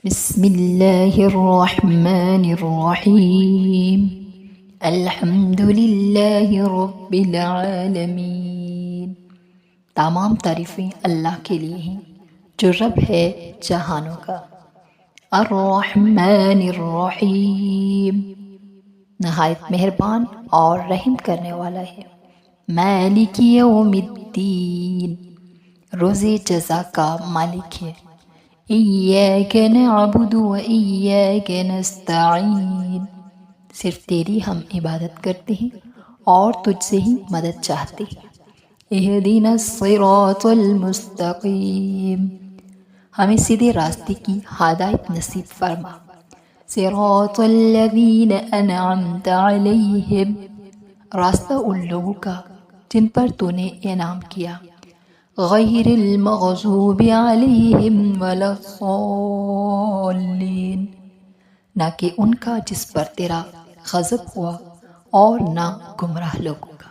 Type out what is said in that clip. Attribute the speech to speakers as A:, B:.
A: بسم اللہ الرحمن الرحیم الحمد للہ رب العالمین۔ تمام تعریفیں اللہ کے لیے ہیں جو رب ہے جہانوں کا۔ الرحمن الرحیم، نہایت مہربان اور رحم کرنے والا ہے۔ مالک یوم الدین، روز جزا کا مالک ہے۔ ایاک نعبد و ایاک نستعین، صرف تیری ہم عبادت کرتے ہیں اور تجھ سے ہی مدد چاہتے ہیں۔ اہدنا الصراط المستقیم، ہمیں سیدھے راستے کی ہدایت نصیب فرما۔ صراط الذین انعمت علیہم، راستہ ان لوگوں کا جن پر تو نے انعام کیا۔ غیر المغضوب علیہم ولا الضالین، نہ کہ ان کا جس پر تیرا غضب ہوا اور نہ گمراہ لوگوں کا۔